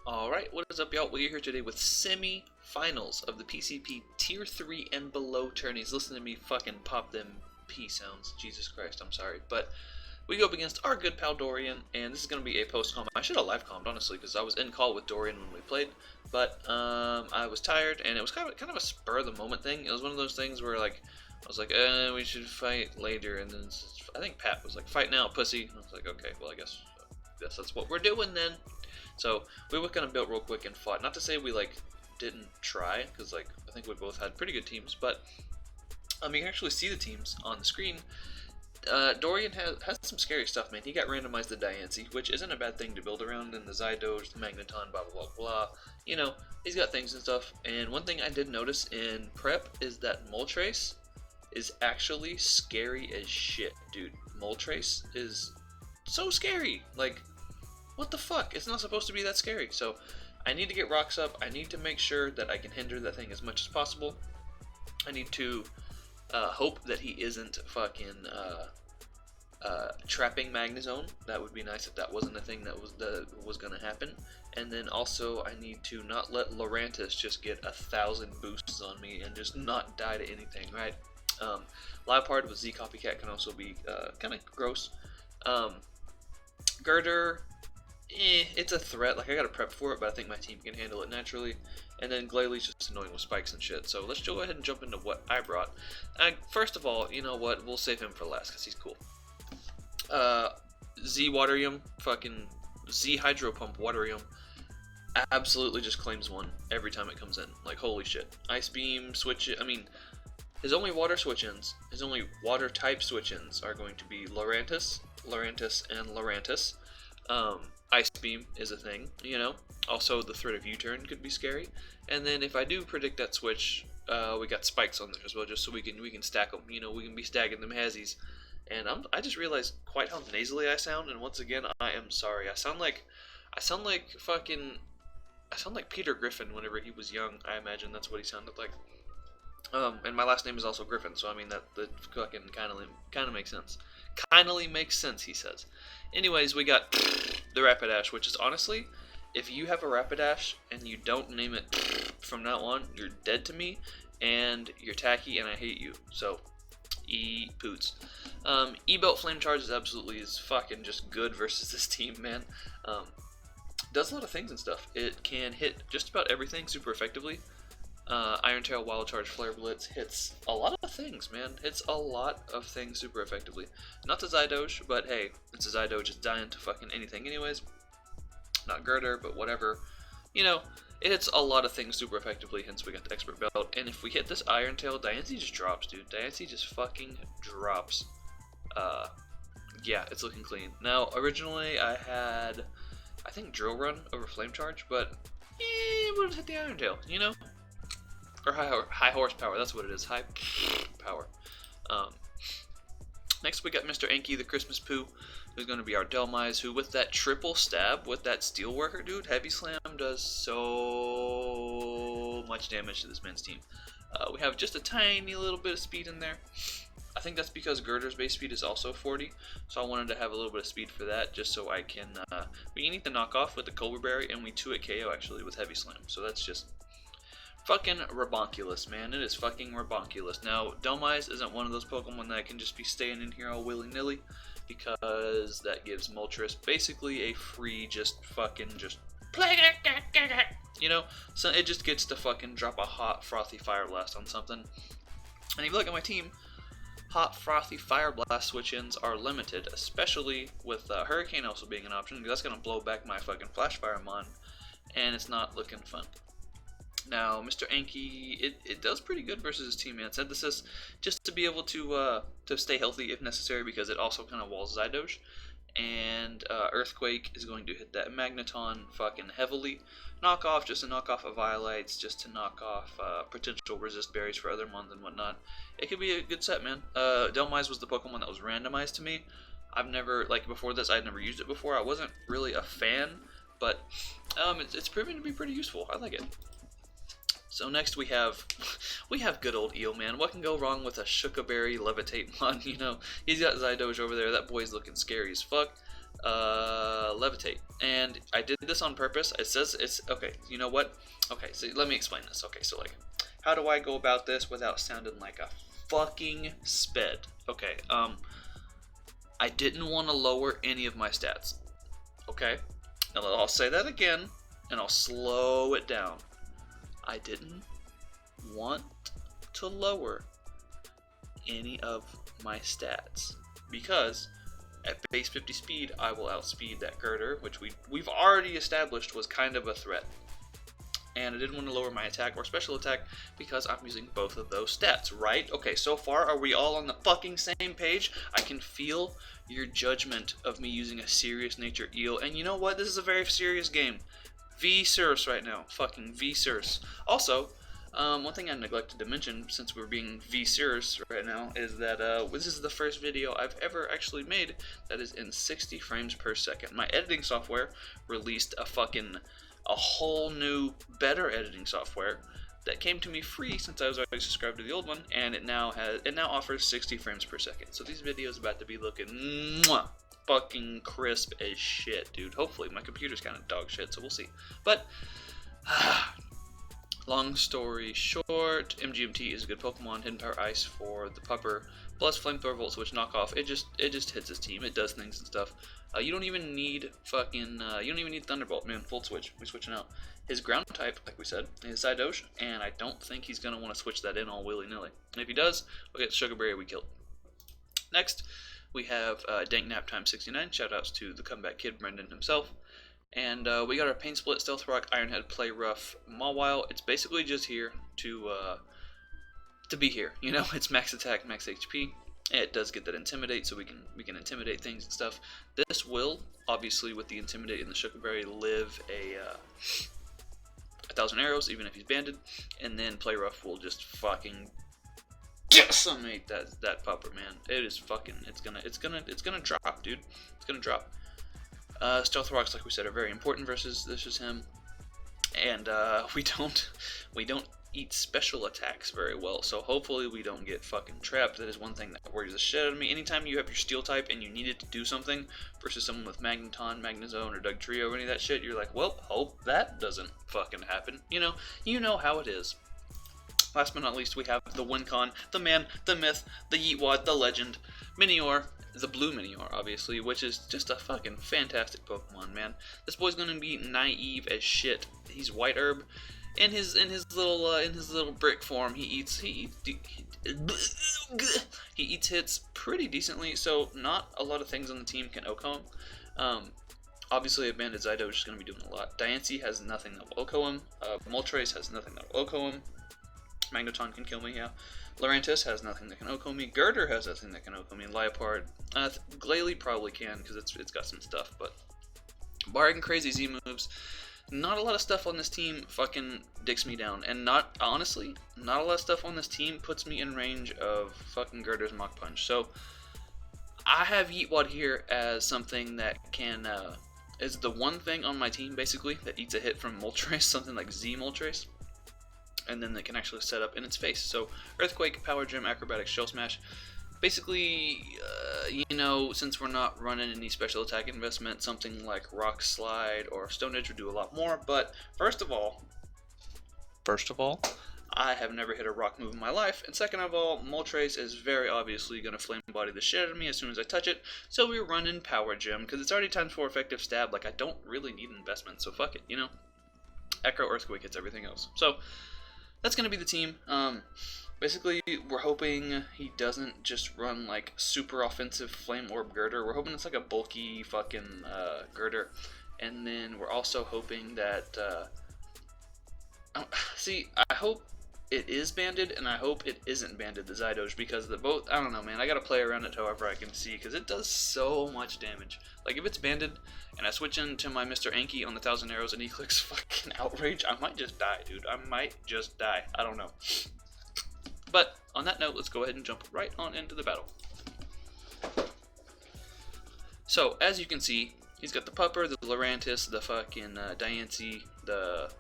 Alright, what is up y'all? We're here today with semi-finals of the PCP Tier 3 and below tourneys. Listen to me fucking pop them P sounds. Jesus Christ, I'm sorry. But we go up against our good pal Dorian, and this is going to be a post-com. I should have live-commed, honestly, because I was in call with Dorian when we played. But I was tired, and it was kind of a spur-of-the-moment thing. It was one of those things where, like, I was like, we should fight later, and then I think Pat was like, fight now, pussy. And I was like, okay, well, I guess that's what we're doing then. So we were kind of built real quick and fought. Not to say we like didn't try, because like I think we both had pretty good teams, but you can actually see the teams on the screen. Dorian has some scary stuff, man. He got randomized to Diancie, which isn't a bad thing to build around, in the Zydoge, the Magneton, blah blah blah blah. You know, he's got things and stuff. And one thing I did notice in prep is that Moltres is actually scary as shit, dude. Moltres is so scary. Like, what the fuck? It's not supposed to be that scary. So I need to get rocks up. I need to make sure that I can hinder that thing as much as possible. I need to hope that he isn't fucking trapping Magnezone. That would be nice if that wasn't a thing that was going to happen. And then also I need to not let Lurantis just get 1,000 boosts on me and just not die to anything, right? Liepard with Z Copycat can also be kind of gross. Girder, it's a threat. Like, I gotta prep for it, but I think my team can handle it naturally. And then Glalie just annoying with spikes and shit. So let's go ahead and jump into what I brought. First of all, you know what? We'll save him for last because he's cool. Z Waterium, fucking Z Hydro Pump Waterium, absolutely just claims one every time it comes in. Like, holy shit. Ice Beam, switch it. I mean, his only water switch-ins, his only water type switch-ins are going to be Lurantis, and Lurantis. Ice Beam is a thing, you know. Also, the threat of U-turn could be scary. And then if I do predict that switch, we got spikes on there as well, just so we can stack them. You know, we can be stacking them Hazzies. And I just realized quite how nasally I sound. And once again, I am sorry. I sound like Peter Griffin whenever he was young. I imagine that's what he sounded like. And my last name is also Griffin, so I mean that fucking kind of makes sense. Kindly makes sense, he says. Anyways, we got the Rapidash, which is honestly, if you have a Rapidash and you don't name it from now on, you're dead to me, and you're tacky, and I hate you. So, poots. E-Belt Flame Charge is fucking just good versus this team, man. Does a lot of things and stuff. It can hit just about everything super effectively. Iron Tail, Wild Charge, Flare Blitz hits a lot of things, man. Hits a lot of things super effectively. Not the Zydoge, but hey, it's a Zydoge, it's dying to fucking anything anyways. Not Girder, but whatever. You know, it hits a lot of things super effectively, hence we got the Expert Belt. And if we hit this Iron Tail, Diancie just drops, dude. Diancie just fucking drops. Yeah, it's looking clean. Now, originally I had, I think, Drill Run over Flame Charge, but it would have hit the Iron Tail, you know? Or high horsepower, that's what it is, high power. Next we got Mr. Enki, the Christmas Poo, who's going to be our Delmise, who with that triple stab, with that Steelworker, dude, Heavy Slam does so much damage to this man's team. We have just a tiny little bit of speed in there. I think that's because Girder's base speed is also 40, so I wanted to have a little bit of speed for that, just so I can, we need to knock off with the Cobra Berry, and we 2-hit KO actually with Heavy Slam, so that's just fucking Rabonculous, man. It is fucking Rabonculous. Now, Delmise isn't one of those Pokemon that can just be staying in here all willy-nilly, because that gives Moltres basically a free you know, so it just gets to fucking drop a hot, frothy Fire Blast on something. And if you look at my team, hot, frothy Fire Blast switch-ins are limited, especially with Hurricane also being an option, because that's going to blow back my fucking Flash Fire Mon, and it's not looking fun. Now, Mr. Enki, it does pretty good versus his team, man. Synthesis, just to be able to stay healthy if necessary, because it also kind of walls Zydoge. And Earthquake is going to hit that Magneton fucking heavily. Knockoff, just to knock off of Violites, just to knock off potential resist berries for other mons and whatnot. It could be a good set, man. Delmise was the Pokemon that was randomized to me. I've never, like before this, I'd never used it before. I wasn't really a fan, but it's proven to be pretty useful. I like it. So next we have good old Eel, man. What can go wrong with a Shukaberry Levitate mon? You know, he's got Zydoge over there. That boy's looking scary as fuck. levitate. And I did this on purpose. It says it's okay. You know what? Okay, so let me explain this. Okay, so like, how do I go about this without sounding like a fucking sped? Okay, I didn't want to lower any of my stats. Okay, now I'll say that again, and I'll slow it down. I didn't want to lower any of my stats because at base 50 speed, I will outspeed that girder, which we've already established was kind of a threat. And I didn't want to lower my attack or special attack because I'm using both of those stats, right? Okay, so far, are we all on the fucking same page? I can feel your judgment of me using a serious nature eel. And you know what? This is a very serious game. V-Circe right now. Fucking V-Circe. Also, one thing I neglected to mention, since we're being V-Circe right now, is that this is the first video I've ever actually made that is in 60 frames per second. My editing software released a whole new, better editing software that came to me free since I was already subscribed to the old one, and it now offers 60 frames per second. So these videos about to be looking fucking crisp as shit, dude. Hopefully, my computer's kind of dog shit, so we'll see. But long story short, MGMT is a good Pokemon. Hidden Power Ice for the Pupper, plus Flamethrower Volt Switch knockoff. It just hits his team. It does things and stuff. You don't even need Thunderbolt, man. Volt Switch. We're switching out. His ground type, like we said, is Zydoge, and I don't think he's gonna want to switch that in all willy-nilly. And if he does, we'll get Sugar Berry we killed. Next, we have Dank Nap Time 69. Shoutouts to the comeback kid, Brendan himself. And we got our Pain Split, Stealth Rock, Ironhead, Play Rough, Mawile. It's basically just here to be here. You know, it's max attack, max HP. It does get that Intimidate, so we can intimidate things and stuff. This will, obviously, with the Intimidate and the Sugar Berry, live a 1,000 arrows, even if he's banded. And then Play Rough will just fucking decimate that pupper, man. It is fucking. It's gonna drop, dude. It's gonna drop. Stealth Rocks, like we said, are very important versus him, and we don't eat special attacks very well. So hopefully we don't get fucking trapped. That is one thing that worries the shit out of me. Anytime you have your Steel type and you need it to do something versus someone with Magneton, Magnezone, or Dugtrio or any of that shit, you're like, well, hope that doesn't fucking happen. You know how it is. Last but not least, we have the Wincon, the man, the myth, the Yeetwad, the legend, Minior, the blue Minior, obviously, which is just a fucking fantastic Pokemon, man. This boy's gonna be naive as shit. He's White Herb. In his little brick form, he eats hits pretty decently. So not a lot of things on the team can OHKO him. Obviously, a Banded Zydoge is going to be doing a lot. Diancie has nothing that will OHKO him. Moltres has nothing that will OHKO him. Magneton can kill me, yeah. Lurantis has nothing that can OHKO me. Girder has nothing that can OHKO me. Liepard, Glalie probably can because it's got some stuff, but barring crazy Z moves. Not a lot of stuff on this team fucking dicks me down, and honestly, not a lot of stuff on this team puts me in range of fucking Girder's Mach Punch. So, I have Yeetwad here as something that can, is the one thing on my team, basically, that eats a hit from Moltres, something like Z Moltres, and then they can actually set up in its face. So, Earthquake, Power Gem, Acrobatics, Shell Smash. Basically, since we're not running any special attack investment, something like Rock Slide or Stone Edge would do a lot more. But first of all, I have never hit a rock move in my life. And second of all, Moltres is very obviously going to flame body the shit out of me as soon as I touch it. So we're running Power Gem because it's already times 4 effective stab. Like, I don't really need investment, so fuck it, Echo Earthquake hits everything else. So that's going to be the team. Basically, we're hoping he doesn't just run, like, super offensive Flame Orb Girder. We're hoping it's, like, a bulky fucking Girder. And then we're also hoping that, I hope it is banded, and I hope it isn't banded, the Zydoge, because both, I don't know, man. I gotta play around it however I can see, because it does so much damage. Like, if it's banded, and I switch into my Mr. Anki on the 1,000 arrows, and he clicks fucking Outrage, I might just die, dude. I might just die. I don't know. But on that note, let's go ahead and jump right on into the battle. So, as you can see, he's got the Pupper, the Lurantis, the fucking Diancie, the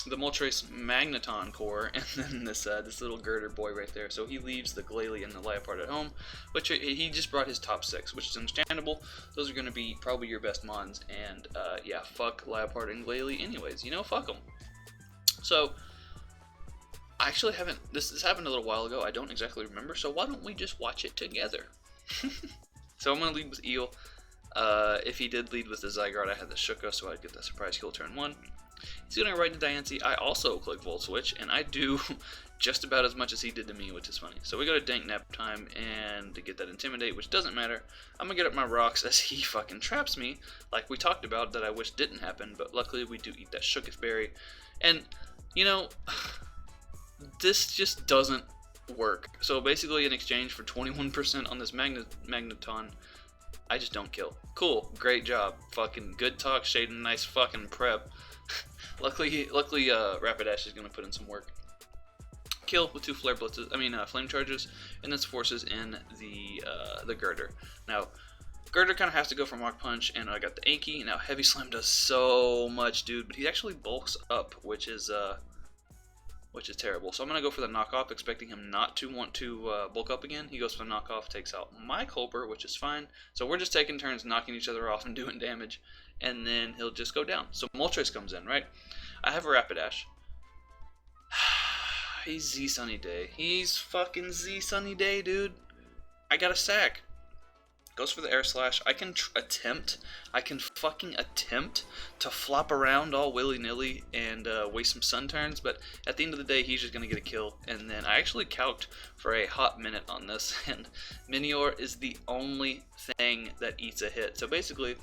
the Moltres Magneton core, and then this little girder boy right there. So he leaves the Glalie and the Liepard at home, which he just brought his top 6, which is understandable. Those are going to be probably your best mons, and yeah, fuck Liepard and Glalie anyways, you know, fuck them. So, I actually haven't, this happened a little while ago, I don't exactly remember, so why don't we just watch it together? So I'm going to lead with Eel. If he did lead with the Zygarde, I had the Shuka, so I'd get that surprise kill turn 1. He's going to right into Diancie. I also click Volt Switch, and I do just about as much as he did to me, which is funny. So we go to Dank Nap time, and to get that Intimidate, which doesn't matter, I'm going to get up my rocks as he fucking traps me, like we talked about, that I wish didn't happen, but luckily we do eat that Shooketh Berry. And, you know, this just doesn't work. So basically, in exchange for 21% on this Magneton, I just don't kill. Cool, great job. Fucking good talk, Shaden, nice fucking prep. Luckily, Rapidash is going to put in some work. Kill with 2 Flare Blitzes, Flame Charges, and this forces in the Girder. Now, Girder kind of has to go for Mach Punch, and I got the Anki. Now, Heavy Slam does so much, dude, but he actually bulks up, which is terrible. So I'm going to go for the knockoff, expecting him not to want to bulk up again. He goes for the knockoff, takes out my Culper, which is fine. So we're just taking turns knocking each other off and doing damage, and then he'll just go down. So Moltres comes in, right? I have a Rapidash. He's Z Sunny Day. He's fucking Z Sunny Day, dude. I got a sack. Goes for the Air Slash. I can fucking attempt to flop around all willy-nilly and waste some sun turns, but at the end of the day, he's just going to get a kill. And then I actually calced for a hot minute on this, and Minior is the only thing that eats a hit. So basically,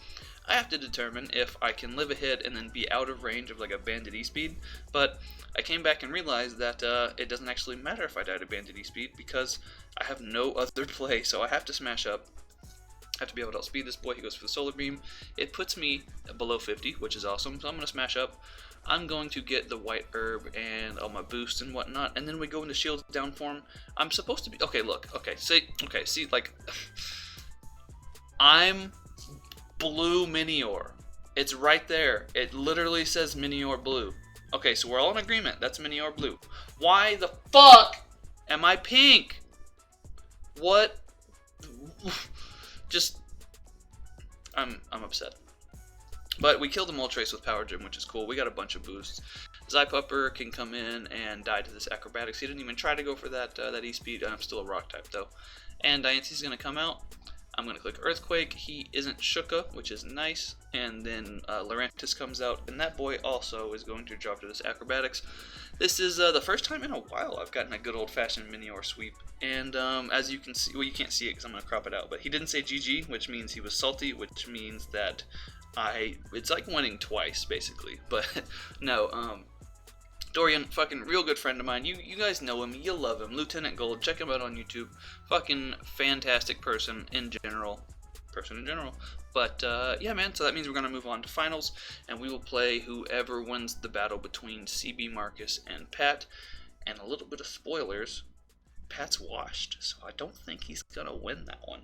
I have to determine if I can live a hit and then be out of range of like a Bandit E-Speed, but I came back and realized that it doesn't actually matter if I die to Bandit E-Speed because I have no other play, so I have to smash up. I have to be able to outspeed this boy. He goes for the Solar Beam. It puts me below 50, which is awesome, so I'm going to smash up. I'm going to get the White Herb and all my boosts and whatnot, and then we go into Shield down form. I'm supposed to be... Okay, look. See, like... I'm Blue Minior. It's right there. It literally says Minior Blue. Okay, so we're all in agreement. That's Minior Blue. Why the fuck am I pink? What? Just... I'm upset. But we killed the Moltres with Power Gem, which is cool. We got a bunch of boosts. Zypupper can come in and die to this Acrobatics. He didn't even try to go for that E-Speed. I'm still a Rock type, though. And Diancie's going to come out. I'm going to click Earthquake. He isn't Shuka, which is nice. And then Lurantis comes out. And that boy also is going to drop to this Acrobatics. This is the first time in a while I've gotten a good old-fashioned Minior sweep. And as you can see, well, you can't see it because I'm going to crop it out. But he didn't say GG, which means he was salty, which means that it's like winning twice, basically. But no, Dorian, fucking real good friend of mine. You guys know him. You love him. Lieutenant Gold. Check him out on YouTube. Fucking fantastic person in general. But yeah, man. So that means we're gonna move on to finals, and we will play whoever wins the battle between CB Marcus and Pat. And a little bit of spoilers. Pat's washed, so I don't think he's gonna win that one.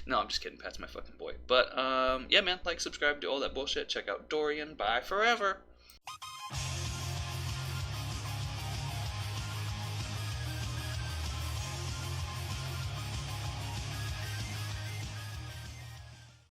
No, I'm just kidding. Pat's my fucking boy. But yeah, man. Like, subscribe, do all that bullshit. Check out Dorian. Bye forever.